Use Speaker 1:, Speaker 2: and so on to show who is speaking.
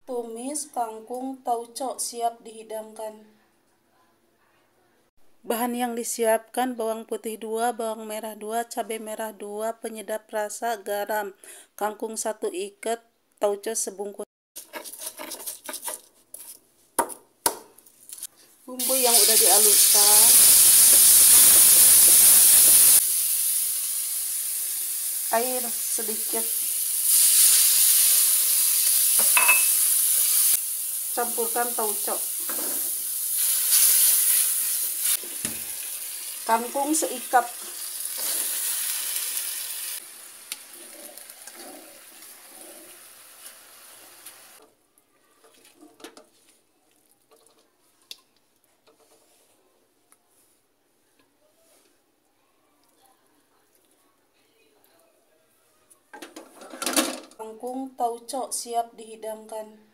Speaker 1: Tumis kangkung tauco siap dihidangkan. Bahan yang disiapkan: bawang putih 2, bawang merah 2, cabai merah 2, penyedap rasa, garam, kangkung 1 ikat, tauco sebungkus. Bumbu yang udah dihaluskan, air sedikit, campurkan tauco, kangkung seikat, kangkung tauco siap dihidangkan.